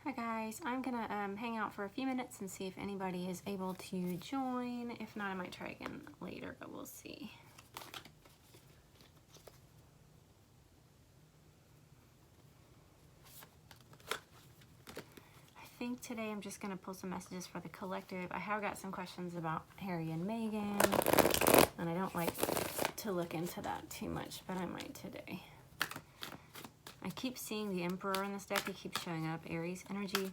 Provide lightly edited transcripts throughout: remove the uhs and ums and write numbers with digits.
Hi guys, I'm gonna hang out for a few minutes and see if anybody is able to join. If not, I might try again later, but we'll see. I think today I'm just gonna pull some messages for the collective. I have got some questions about Harry and Meghan, and I don't like to look into that too much, but I might today. I keep seeing the Emperor in this deck. He keeps showing up. Aries energy.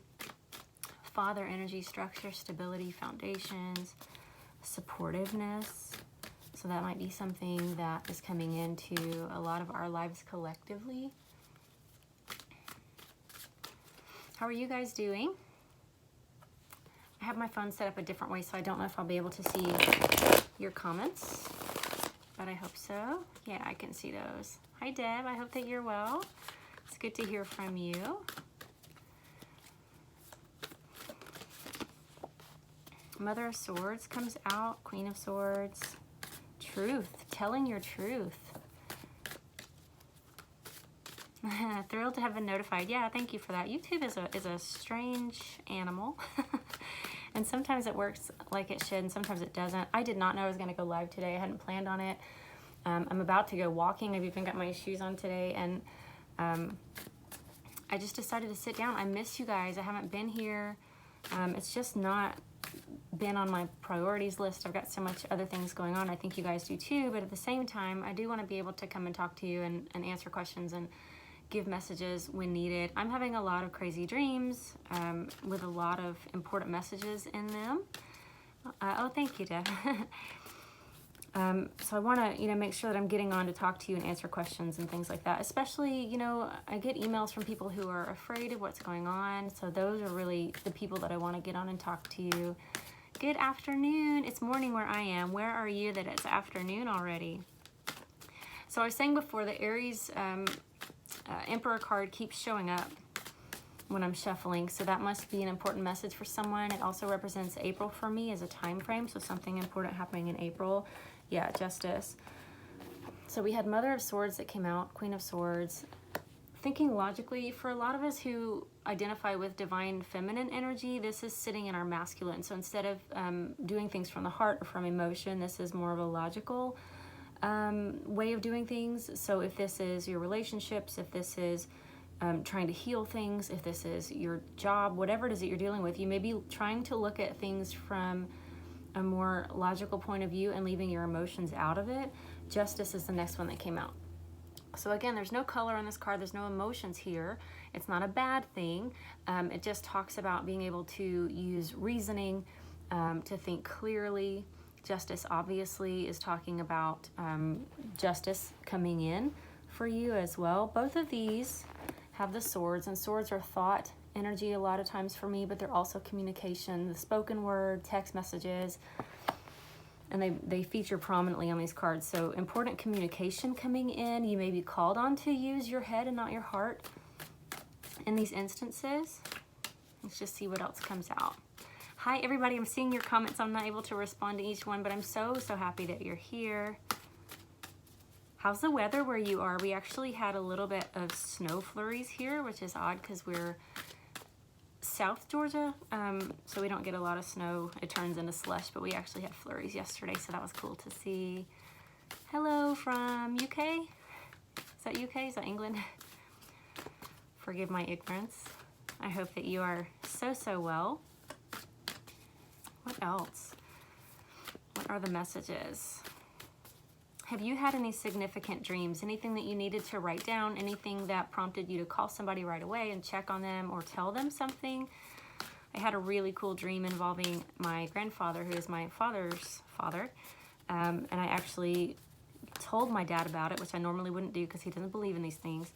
Father energy, structure, stability, foundations, supportiveness. So that might be something that is coming into a lot of our lives collectively. How are you guys doing? I have my phone set up a different way, so I don't know if I'll be able to see your comments, but I hope so. Yeah, I can see those. Hi Deb, I hope that you're well. It's good to hear from you. Mother of Swords comes out, Queen of Swords, truth, telling your truth. Thrilled to have been notified. Yeah, thank you for that. YouTube is a strange animal. And sometimes it works like it should and sometimes it doesn't. I did not know I was going to go live today. I hadn't planned on it. I'm about to go walking. I've even got my shoes on today, and I just decided to sit down. I miss you guys. I haven't been here. It's just not been on my priorities list. I've got so much other things going on. I think you guys do too, but at the same time, I do want to be able to come and talk to you and answer questions and give messages when needed. I'm having a lot of crazy dreams with a lot of important messages in them. Oh, thank you, Deb. So I want to, make sure that I'm getting on to talk to you and answer questions and things like that. Especially, I get emails from people who are afraid of what's going on. So those are really the people that I want to get on and talk to you. Good afternoon. It's morning where I am. Where are you that it's afternoon already? So I was saying before, the Aries Emperor card keeps showing up when I'm shuffling. So that must be an important message for someone. It also represents April for me as a time frame. So something important happening in April. Yeah, justice. So we had Mother of Swords that came out, Queen of Swords. Thinking logically, for a lot of us who identify with divine feminine energy, this is sitting in our masculine. So instead of doing things from the heart or from emotion, this is more of a logical way of doing things. So if this is your relationships, if this is trying to heal things, if this is your job, whatever it is that you're dealing with, you may be trying to look at things from a more logical point of view and leaving your emotions out of it. Justice is the next one that came out. So again, there's no color on this card. There's no emotions here. It's not a bad thing. It just talks about being able to use reasoning to think clearly. Justice obviously is talking about justice coming in for you as well. Both of these have the swords, and swords are thought energy a lot of times for me, but they're also communication, the spoken word, text messages, and they feature prominently on these cards. So important communication coming in. You may be called on to use your head and not your heart in these instances. Let's just see what else comes out. Hi everybody, I'm seeing your comments. I'm not able to respond to each one, but I'm so happy that you're here. How's the weather where you are? We actually had a little bit of snow flurries here, which is odd because we're South Georgia, so we don't get a lot of snow. It turns into slush, but we actually had flurries yesterday, so that was cool to see. Hello from UK. Is that UK? Is that England? Forgive my ignorance. I hope that you are so well. What else? What are the messages? Have you had any significant dreams? Anything that you needed to write down? Anything that prompted you to call somebody right away and check on them or tell them something? I had a really cool dream involving my grandfather, who is my father's father. And I actually told my dad about it, which I normally wouldn't do because he doesn't believe in these things.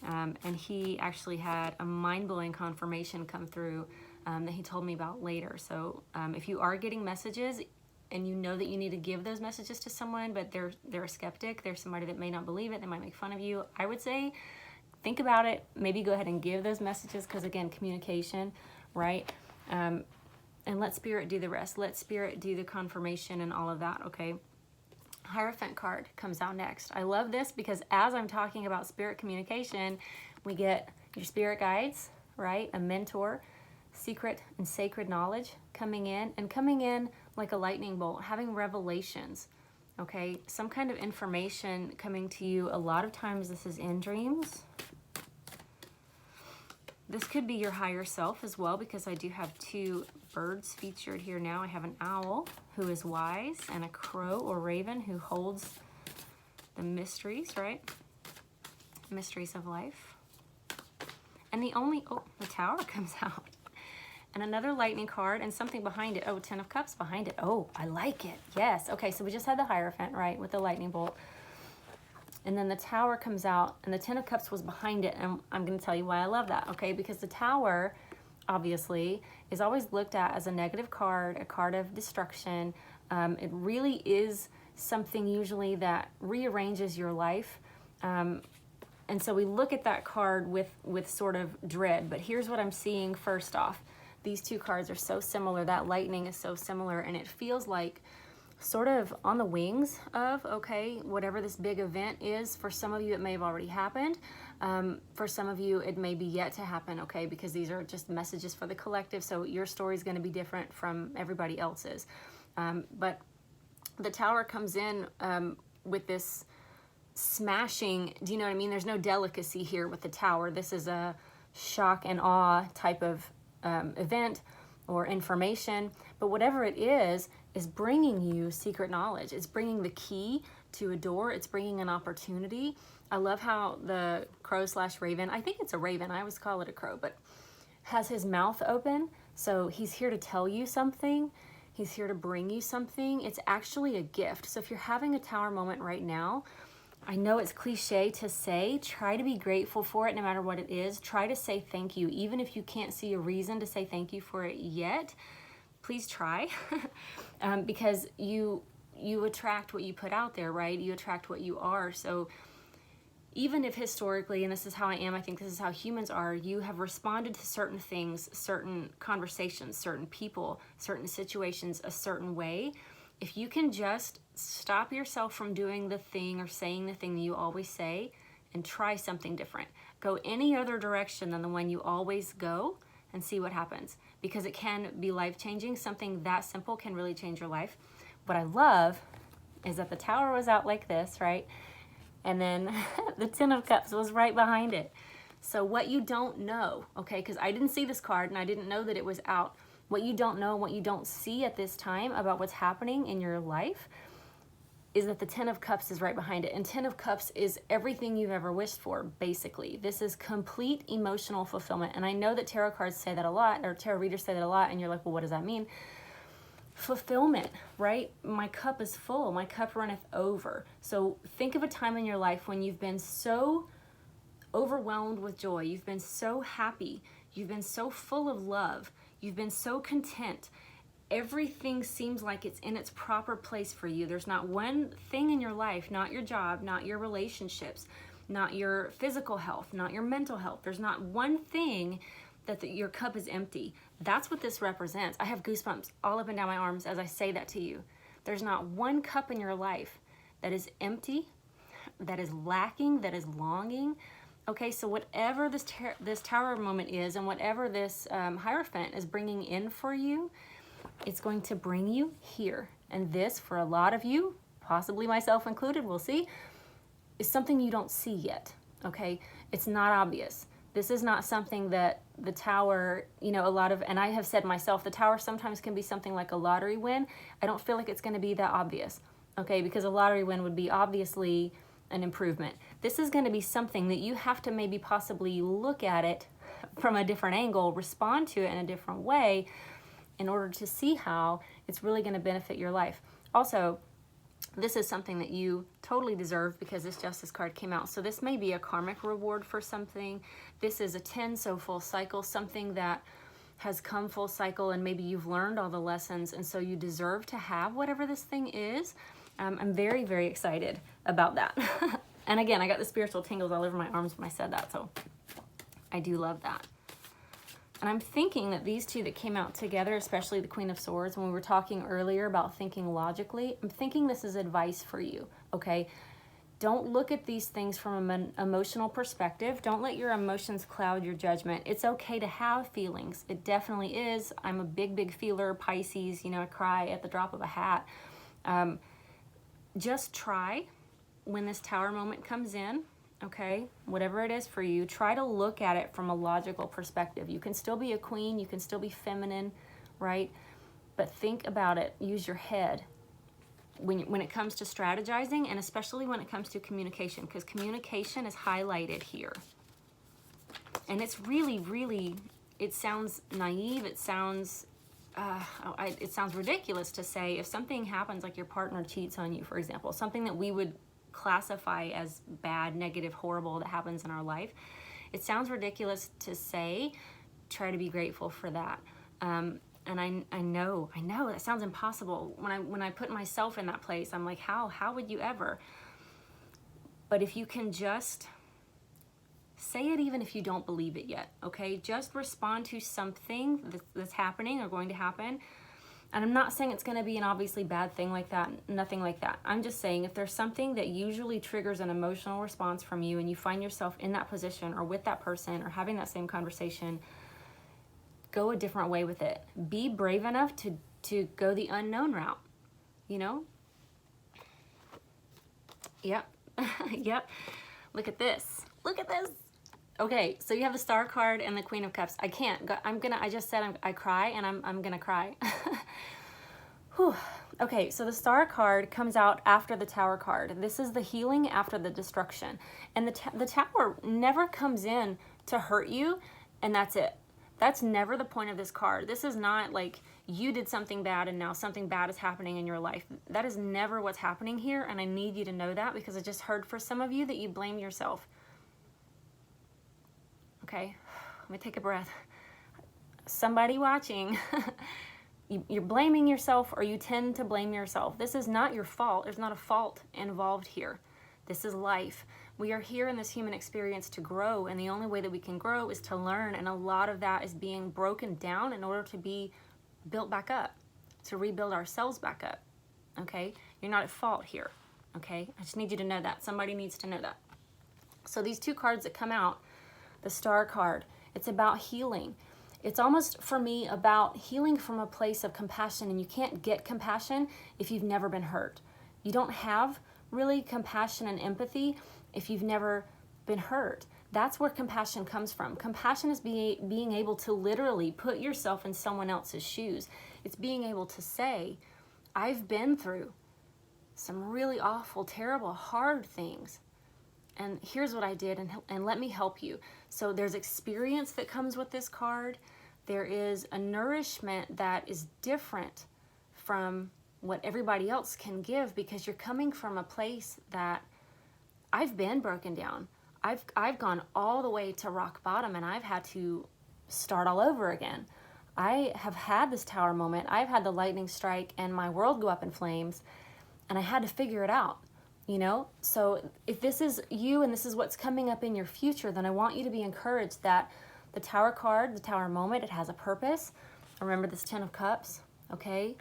And he actually had a mind-blowing confirmation come through that he told me about later. So if you are getting messages, and you know that you need to give those messages to someone, but they're a skeptic, they're somebody that may not believe it, they might make fun of you, I would say, think about it, maybe go ahead and give those messages, because again, communication, right? And let Spirit do the rest. Let Spirit do the confirmation and all of that, okay? Hierophant card comes out next. I love this because as I'm talking about spirit communication, we get your spirit guides, right? A mentor, secret and sacred knowledge coming in, and coming in like a lightning bolt, having revelations, okay? Some kind of information coming to you. A lot of times this is in dreams. This could be your higher self as well, because I do have two birds featured here now. I have an owl who is wise and a crow or raven who holds the mysteries, right? Mysteries of life. And the Tower comes out. And another lightning card and something behind it. Oh, 10 of Cups behind it. Oh, I like it. Yes. Okay, so we just had the Hierophant, right, with the lightning bolt. And then the Tower comes out, and the 10 of Cups was behind it. And I'm going to tell you why I love that, okay? Because the Tower, obviously, is always looked at as a negative card, a card of destruction. It really is something usually that rearranges your life. And so we look at that card with sort of dread. But here's what I'm seeing first off. These two cards are so similar. That lightning is so similar, and it feels like sort of on the wings of, okay, whatever this big event is. For some of you, it may have already happened. For some of you, it may be yet to happen, okay, because these are just messages for the collective, so your story is going to be different from everybody else's. But the Tower comes in with this smashing, do you know what I mean? There's no delicacy here with the Tower. This is a shock and awe type of event or information, but whatever it is bringing you secret knowledge. It's bringing the key to a door. It's bringing an opportunity. I love how the crow / raven, I think it's a raven, I always call it a crow, but has his mouth open. So he's here to tell you something. He's here to bring you something. It's actually a gift. So if you're having a Tower moment right now, I know it's cliche to say, try to be grateful for it no matter what it is. Try to say thank you, even if you can't see a reason to say thank you for it yet. Please try, because you attract what you put out there, right? You attract what you are. So even if historically, and this is how I am, I think this is how humans are, you have responded to certain things, certain conversations, certain people, certain situations a certain way. If you can just stop yourself from doing the thing or saying the thing that you always say and try something different. Go any other direction than the one you always go and see what happens, because it can be life-changing. Something that simple can really change your life. What I love is that the Tower was out like this, right? And then the 10 of Cups was right behind it. So what you don't know, okay, because I didn't see this card and I didn't know that it was out. What you don't know, what you don't see at this time about what's happening in your life is that the 10 of Cups is right behind it. And 10 of Cups is everything you've ever wished for, basically. This is complete emotional fulfillment. And I know that tarot cards say that a lot, or tarot readers say that a lot, and you're like, well, what does that mean? Fulfillment, right? My cup is full. My cup runneth over. So think of a time in your life when you've been so overwhelmed with joy. You've been so happy. You've been so full of love. You've been so content. Everything seems like it's in its proper place for you. There's not one thing in your life, not your job, not your relationships, not your physical health, not your mental health. There's not one thing that your cup is empty. That's what this represents. I have goosebumps all up and down my arms as I say that to you. There's not one cup in your life that is empty, that is lacking, that is longing. Okay, so whatever this Tower moment is, and whatever this Hierophant is bringing in for you, it's going to bring you here. And this, for a lot of you, possibly myself included, we'll see, is something you don't see yet, okay? It's not obvious. This is not something that the Tower, you know, and I have said myself, the Tower sometimes can be something like a lottery win. I don't feel like it's going to be that obvious, okay? Because a lottery win would be obviously an improvement. This is going to be something that you have to maybe possibly look at it from a different angle, respond to it in a different way, in order to see how it's really going to benefit your life. Also, this is something that you totally deserve because this Justice card came out. So this may be a karmic reward for something. This is a 10, so full cycle, something that has come full cycle, and maybe you've learned all the lessons, and so you deserve to have whatever this thing is. I'm very, very excited about that. And again, I got the spiritual tingles all over my arms when I said that, so I do love that. And I'm thinking that these two that came out together, especially the Queen of Swords, when we were talking earlier about thinking logically, I'm thinking this is advice for you, okay? Don't look at these things from an emotional perspective. Don't let your emotions cloud your judgment. It's okay to have feelings. It definitely is. I'm a big feeler, Pisces, I cry at the drop of a hat. Just try when this tower moment comes in, okay, whatever it is for you, try to look at it from a logical perspective. You can still be a queen, you can still be feminine, right? But think about it, use your head when it comes to strategizing, and especially when it comes to communication, because communication is highlighted here. And it's really, it sounds naive, it sounds ridiculous to say, if something happens, like your partner cheats on you, for example, something that we would classify as bad, negative, horrible that happens in our life, it sounds ridiculous to say, try to be grateful for that. And I know that sounds impossible. When I put myself in that place, I'm like, how would you ever? But if you can just say it, even if you don't believe it yet, okay? Just respond to something that's happening or going to happen. And I'm not saying it's going to be an obviously bad thing like that, nothing like that. I'm just saying, if there's something that usually triggers an emotional response from you, and you find yourself in that position or with that person or having that same conversation, go a different way with it. Be brave enough to go the unknown route, Yep. Yep. Look at this. Okay, so you have the Star card and the Queen of Cups. I can't. I just said I cry, and I'm gonna cry. Whew. Okay, so the Star card comes out after the Tower card. This is the healing after the destruction. And the Tower never comes in to hurt you, and that's it. That's never the point of this card. This is not like you did something bad and now something bad is happening in your life. That is never what's happening here, and I need you to know that, because I just heard for some of you that you blame yourself. Okay, let me take a breath. Somebody watching, you're blaming yourself, or you tend to blame yourself. This is not your fault. There's not a fault involved here. This is life. We are here in this human experience to grow, and the only way that we can grow is to learn, and a lot of that is being broken down in order to be built back up, to rebuild ourselves back up, okay? You're not at fault here, okay? I just need you to know that. Somebody needs to know that. So these two cards that come out, the Star card, it's about healing. It's almost, for me, about healing from a place of compassion, and you can't get compassion if you've never been hurt. You don't have really compassion and empathy if you've never been hurt. That's where compassion comes from. Compassion is being able to literally put yourself in someone else's shoes. It's being able to say, I've been through some really awful, terrible, hard things, and here's what I did, and let me help you. So there's experience that comes with this card. There is a nourishment that is different from what everybody else can give, because you're coming from a place that I've been broken down. I've gone all the way to rock bottom, and I've had to start all over again. I have had this Tower moment. I've had the lightning strike and my world go up in flames, and I had to figure it out, So if this is you and this is what's coming up in your future, then I want you to be encouraged that the Tower card, the Tower moment, it has a purpose. Remember this 10 of Cups, okay?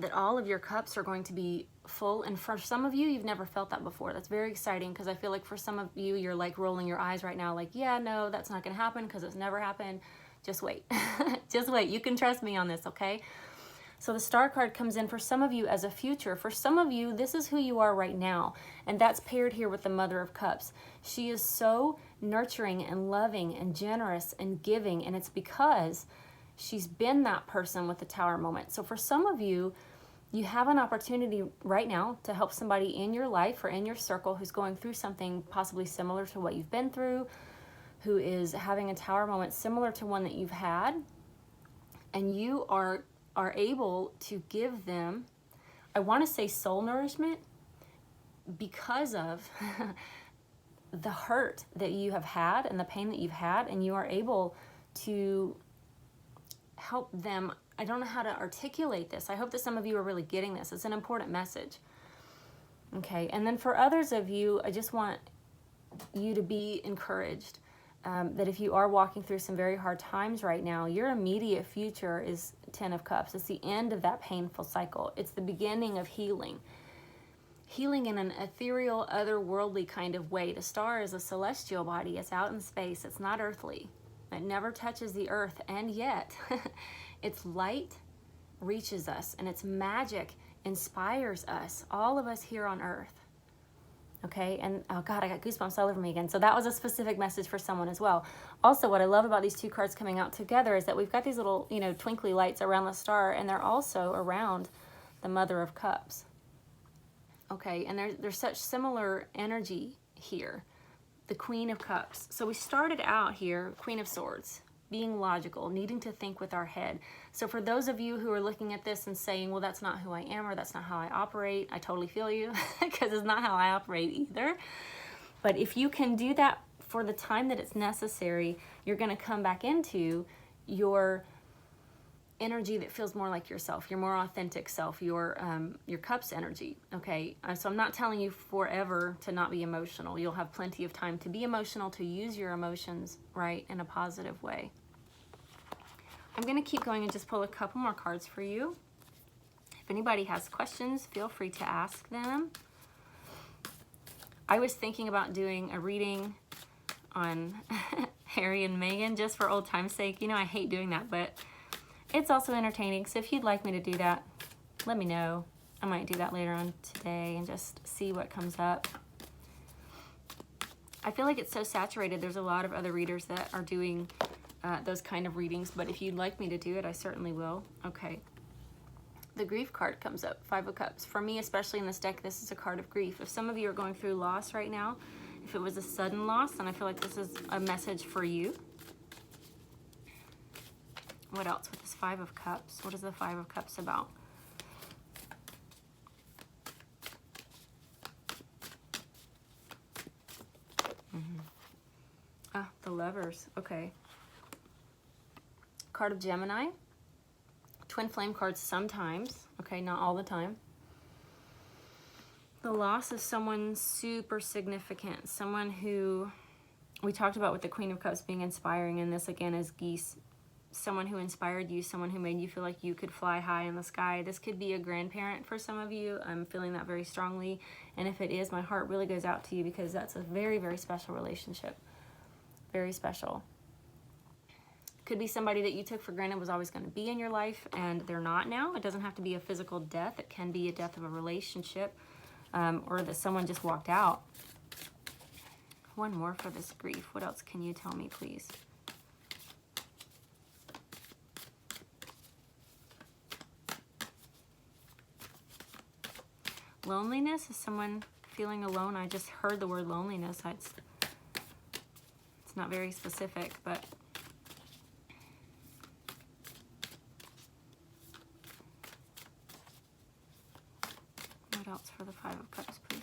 That all of your cups are going to be full, and for some of you, you've never felt that before. That's very exciting, because I feel like for some of you, you're like rolling your eyes right now, like, yeah, no, that's not gonna happen because it's never happened. Just wait. Just wait. You can trust me on this, okay? So the Star card comes in for some of you as a future. For some of you, this is who you are right now, and that's paired here with the Mother of Cups. She is so nurturing and loving and generous and giving, and it's because she's been that person with the Tower moment. So for some of you, you have an opportunity right now to help somebody in your life or in your circle who's going through something possibly similar to what you've been through, who is having a Tower moment similar to one that you've had, and you are able to give them, I want to say soul nourishment, because of the hurt that you have had and the pain that you've had, and you are able to help them. I don't know how to articulate this. I hope that some of you are really getting this. It's an important message. Okay, and then for others of you, I just want you to be encouraged that if you are walking through some very hard times right now, your immediate future is 10 of Cups. It's the end of that painful cycle. It's the beginning of healing. healing in an ethereal, otherworldly kind of way. The star is a celestial body. It's out in space. It's not earthly. It never touches the earth, and yet its light reaches us, and its magic inspires us, all of us here on earth. Okay, and oh God, I got goosebumps all over me again. So that was a specific message for someone as well. Also, what I love about these two cards coming out together is that we've got these little, twinkly lights around the star, and they're also around the Mother of Cups. Okay, and there's such similar energy here. The Queen of Cups. So we started out here, Queen of Swords, being logical, needing to think with our head. So for those of you who are looking at this and saying, well, that's not who I am, or that's not how I operate, I totally feel you, because it's not how I operate either. But if you can do that for the time that it's necessary, you're going to come back into your energy that feels more like yourself, your more authentic self, your cups energy. Okay, so I'm not telling you forever to not be emotional. You'll have plenty of time to be emotional, to use your emotions right in a positive way. I'm going to keep going and just pull a couple more cards for you. If anybody has questions, feel free to ask them. I was thinking about doing a reading on Harry and Meghan just for old time's sake. I hate doing that, but it's also entertaining. So if you'd like me to do that, let me know. I might do that later on today and just see what comes up. I feel like it's so saturated. There's a lot of other readers that are doing those kind of readings, but if you'd like me to do it, I certainly will. Okay. The grief card comes up, 5 of Cups. For me, especially in this deck, this is a card of grief. If some of you are going through loss right now, if it was a sudden loss, then I feel like this is a message for you. What else with this 5 of Cups? What is the 5 of Cups about? Ah, the Lovers. Okay. Card of Gemini. Twin flame cards sometimes. Okay, not all the time. The loss of someone super significant. Someone who we talked about with the Queen of Cups being inspiring, and this again is geese. Someone who inspired you, someone who made you feel like you could fly high in the sky. This could be a grandparent for some of you. I'm feeling that very strongly. And if it is, my heart really goes out to you, because that's a very, very special relationship. Very special. Could be somebody that you took for granted was always going to be in your life, and they're not now. It doesn't have to be a physical death. It can be a death of a relationship, or that someone just walked out. One more for this grief. What else can you tell me, please? Loneliness. Is someone feeling alone? I just heard the word loneliness. It's not very specific, but what else for the 5 of Cups, please?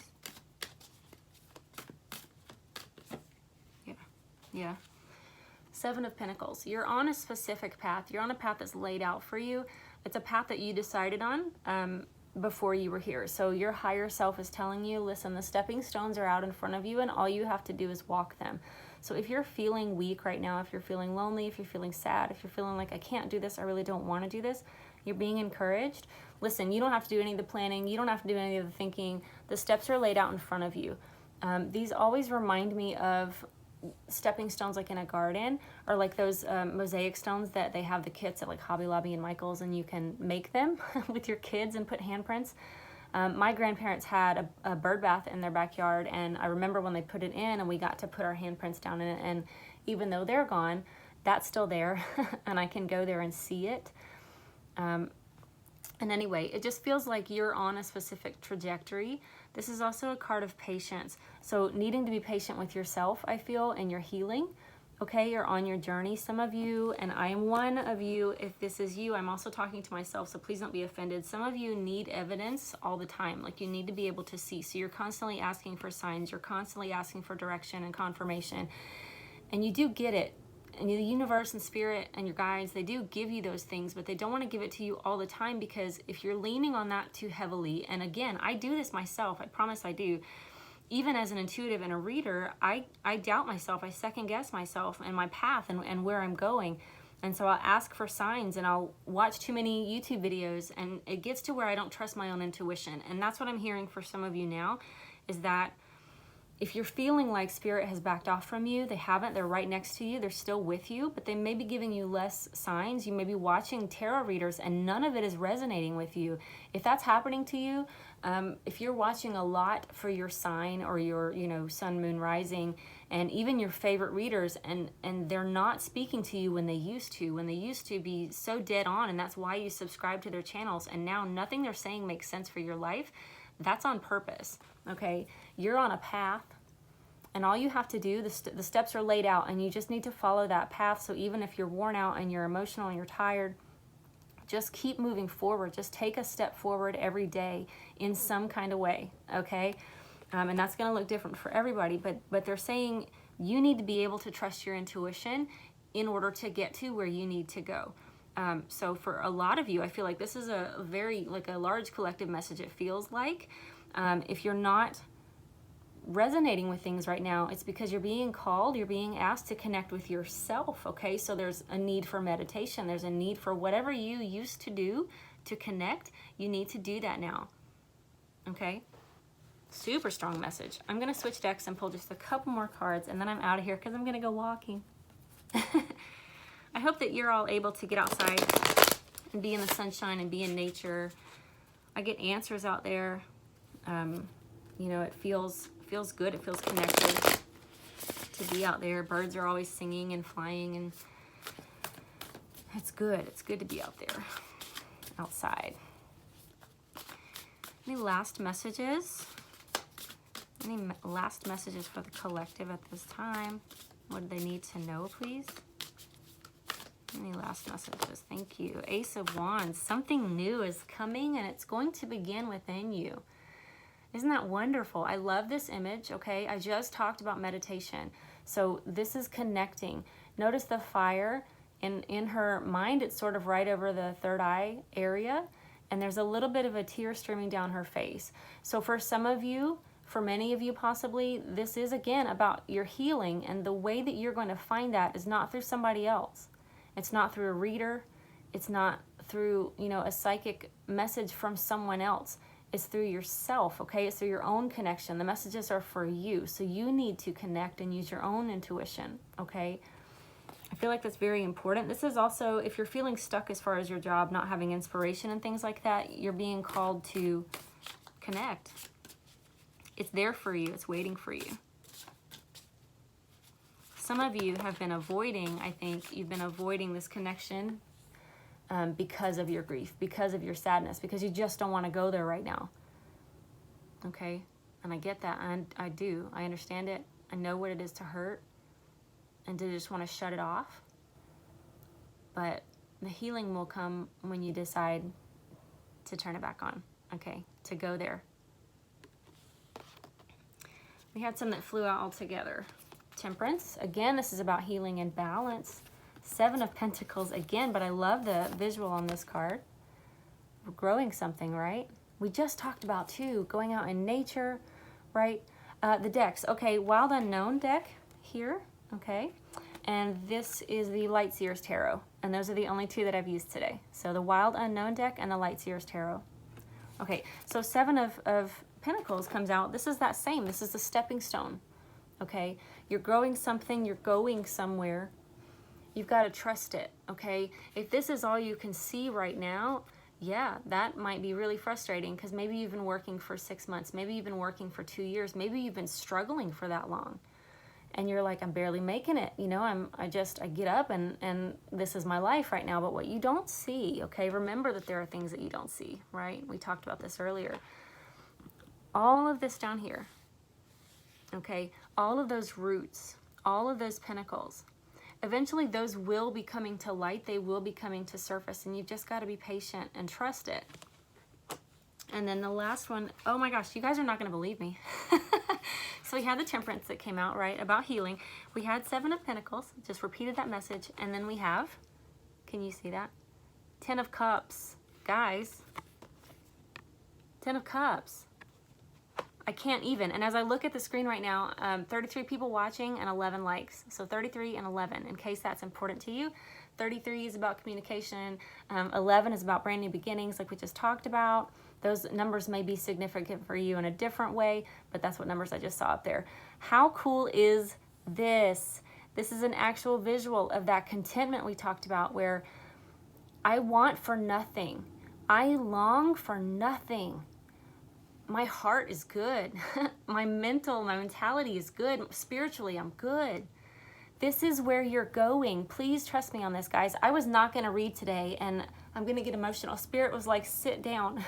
Yeah. 7 of Pentacles. You're on a specific path. You're on a path that's laid out for you. It's a path that you decided on before you were here. So your higher self is telling you, listen, the stepping stones are out in front of you, and all you have to do is walk them. So if you're feeling weak right now, if you're feeling lonely, if you're feeling sad, if you're feeling like I can't do this, I really don't want to do this, you're being encouraged. Listen, you don't have to do any of the planning. You don't have to do any of the thinking. The steps are laid out in front of you. These always remind me of stepping stones like in a garden, or like those mosaic stones that they have the kits at like Hobby Lobby and Michael's, and you can make them with your kids and put handprints. My grandparents had a bird bath in their backyard, and I remember when they put it in and we got to put our handprints down in it, and even though they're gone, that's still there and I can go there and see it. And anyway, it just feels like you're on a specific trajectory. This is also a card of patience. So needing to be patient with yourself, I feel, and your healing. Okay, you're on your journey. Some of you, and I am one of you, if this is you, I'm also talking to myself, so please don't be offended. Some of you need evidence all the time. Like, you need to be able to see. So you're constantly asking for signs. You're constantly asking for direction and confirmation. And you do get it. And the universe and spirit and your guides, they do give you those things, but they don't want to give it to you all the time, because if you're leaning on that too heavily, and again, I do this myself, I promise I do, even as an intuitive and a reader, I doubt myself, I second guess myself and my path and where I'm going. And so I'll ask for signs, and I'll watch too many YouTube videos, and it gets to where I don't trust my own intuition. And that's what I'm hearing for some of you now, is that if you're feeling like Spirit has backed off from you, they haven't, they're right next to you, they're still with you, but they may be giving you less signs. You may be watching tarot readers and none of it is resonating with you. If that's happening to you, if you're watching a lot for your sign or your, sun, moon, rising, and even your favorite readers, and they're not speaking to you when they used to be so dead on, and that's why you subscribe to their channels, and now nothing they're saying makes sense for your life, that's on purpose, okay? You're on a path, and all you have to do, the steps are laid out, and you just need to follow that path. So even if you're worn out and you're emotional and you're tired, just keep moving forward. Just take a step forward every day in some kind of way, okay? And that's going to look different for everybody, but they're saying you need to be able to trust your intuition in order to get to where you need to go. So for a lot of you, I feel like this is a very, like a large collective message, it feels like. If you're not resonating with things right now, it's because you're being called, you're being asked to connect with yourself, okay? So there's a need for meditation, there's a need for whatever you used to do to connect, you need to do that now, okay? Super strong message. I'm going to switch decks and pull just a couple more cards, and then I'm out of here because I'm going to go walking. I hope that you're all able to get outside and be in the sunshine and be in nature. I get answers out there. It feels good. It feels connected to be out there. Birds are always singing and flying, and it's good. It's good to be out there, outside. Any last messages? Any last messages for the collective at this time? What do they need to know, please? Any last messages? Thank you. Ace of Wands. Something new is coming, and it's going to begin within you. Isn't that wonderful? I love this image, okay? I just talked about meditation. So this is connecting. Notice the fire in her mind. It's sort of right over the third eye area, and there's a little bit of a tear streaming down her face. So for some of you, for many of you possibly, this is again about your healing, and the way that you're going to find that is not through somebody else. It's not through a reader. It's not through, a psychic message from someone else. It's through yourself, okay? It's through your own connection. The messages are for you, so you need to connect and use your own intuition, okay? I feel like that's very important. This is also, if you're feeling stuck as far as your job, not having inspiration and things like that, you're being called to connect. It's there for you. It's waiting for you. Some of you have been avoiding, I think, you've been avoiding this connection because of your grief, because of your sadness, because you just don't want to go there right now. Okay? And I get that. I do. I understand it. I know what it is to hurt and to just want to shut it off. But the healing will come when you decide to turn it back on. Okay? To go there. We had some that flew out altogether. Temperance. Again, this is about healing and balance. Seven of Pentacles again, but I love the visual on this card. We're growing something, right? We just talked about, too, going out in nature, right? The decks. Okay, Wild Unknown deck here, okay? And this is the Light Seers Tarot. And those are the only two that I've used today. So the Wild Unknown deck and the Light Seers Tarot. Okay, so Seven of Pentacles comes out. This is that same. This is the stepping stone, okay? You're growing something. You're going somewhere. You've got to trust it, okay? If this is all you can see right now, yeah, that might be really frustrating because maybe you've been working for 6 months. Maybe you've been working for 2 years. Maybe you've been struggling for that long. And you're like, I'm barely making it. I get up and this is my life right now. But what you don't see, okay? Remember that there are things that you don't see, right? We talked about this earlier. All of this down here, okay? All of those roots, all of those pentacles, eventually those will be coming to light. They will be coming to surface, and you've just got to be patient and trust it. And then the last one, oh my gosh, you guys are not going to believe me. So we had the Temperance that came out, right, about healing. We had Seven of Pentacles, just repeated that message. And then we have, can you see that? 10 of Cups. Guys, 10 of Cups. I can't even. And as I look at the screen right now, 33 people watching and 11 likes. So 33 and 11, in case that's important to you. 33 is about communication. 11 is about brand new beginnings, like we just talked about. Those numbers may be significant for you in a different way, but that's what numbers I just saw up there. How cool is this? This is an actual visual of that contentment we talked about, where I want for nothing. I long for nothing. My heart is good. My mentality is good. Spiritually, I'm good. This is where you're going. Please trust me on this, guys. I was not going to read today, and I'm going to get emotional. Spirit was like, sit down.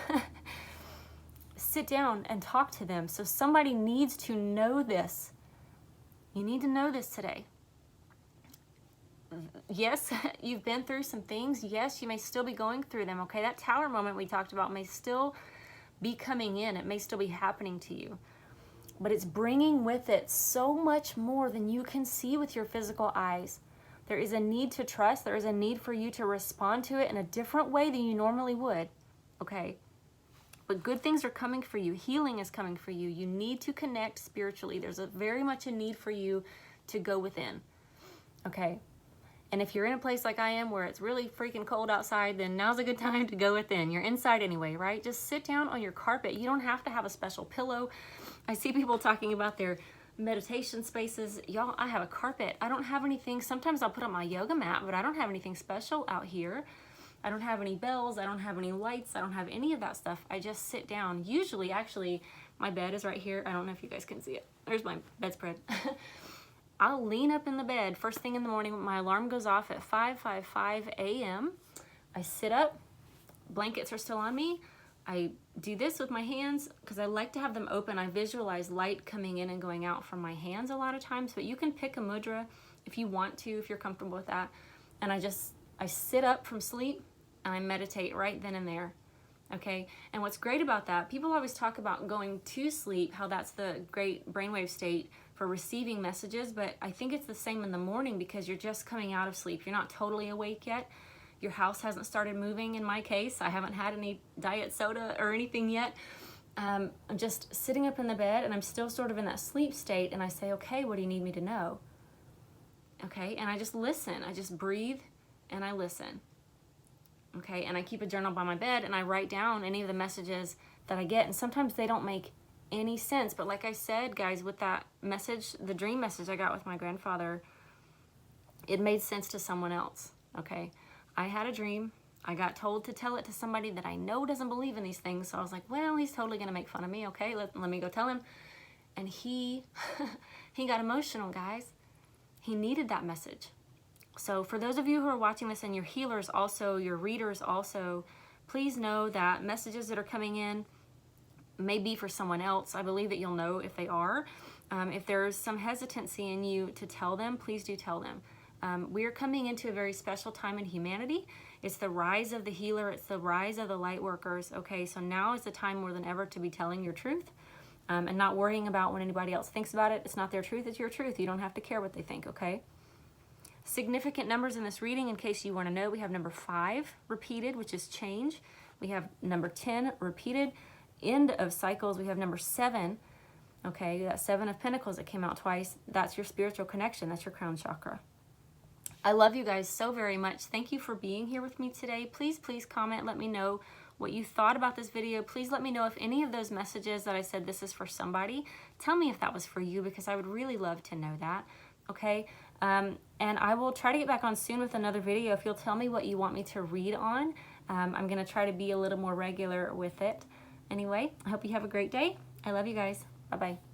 Sit down and talk to them. So somebody needs to know this. You need to know this today. Yes, you've been through some things. Yes, you may still be going through them, okay? That tower moment we talked about may still be coming in. It may still be happening to you. But it's bringing with it so much more than you can see with your physical eyes. There is a need to trust. There is a need for you to respond to it in a different way than you normally would, okay? But good things are coming for you. Healing is coming for you. You need to connect spiritually. There's very much a need for you to go within, okay? And if you're in a place like I am where it's really freaking cold outside, then now's a good time to go within. You're inside anyway, right? Just sit down on your carpet. You don't have to have a special pillow. I see people talking about their meditation spaces. Y'all, I have a carpet. I don't have anything. Sometimes I'll put up my yoga mat, but I don't have anything special out here. I don't have any bells. I don't have any lights. I don't have any of that stuff. I just sit down. Usually, actually, my bed is right here. I don't know if you guys can see it. There's my bedspread. I'll lean up in the bed first thing in the morning. My alarm goes off at 5:55 a.m. I sit up. Blankets are still on me. I do this with my hands because I like to have them open. I visualize light coming in and going out from my hands a lot of times, but you can pick a mudra if you want to, if you're comfortable with that. And I sit up from sleep and I meditate right then and there. Okay, and what's great about that, people always talk about going to sleep, how that's the great brainwave state for receiving messages, but I think it's the same in the morning because you're just coming out of sleep. You're not totally awake yet. Your house hasn't started moving in my case. I haven't had any diet soda or anything yet. I'm just sitting up in the bed and I'm still sort of in that sleep state, and I say, okay, what do you need me to know? Okay, and I just listen. I just breathe and I listen. Okay, and I keep a journal by my bed and I write down any of the messages that I get, and sometimes they don't make any sense, but like I said, guys, with that message, the dream message I got with my grandfather, it made sense to someone else, okay? I had a dream. I got told to tell it to somebody that I know doesn't believe in these things, so I was like, well, he's totally gonna make fun of me, okay? Let me go tell him. And he got emotional, guys. He needed that message. So for those of you who are watching this and your healers also, your readers also, please know that messages that are coming in may be for someone else. I believe that you'll know if they are. If there's some hesitancy in you to tell them, please do tell them. We are coming into a very special time in humanity. It's the rise of the healer. It's the rise of the light workers. Okay, so now is the time more than ever to be telling your truth and not worrying about what anybody else thinks about it. It's not their truth, it's your truth. You don't have to care what they think, okay? Significant numbers in this reading, in case you want to know, we have number 5 repeated, which is change. We have number 10 repeated, end of cycles. We have number 7, okay, that 7 of Pentacles that came out twice. That's your spiritual connection. That's your crown chakra. I love you guys so very much. Thank you for being here with me today. Please, please comment. Let me know what you thought about this video. Please let me know if any of those messages that I said this is for somebody. Tell me if that was for you, because I would really love to know that, okay? And I will try to get back on soon with another video if you'll tell me what you want me to read on. I'm going to try to be a little more regular with it. Anyway, I hope you have a great day. I love you guys. Bye-bye.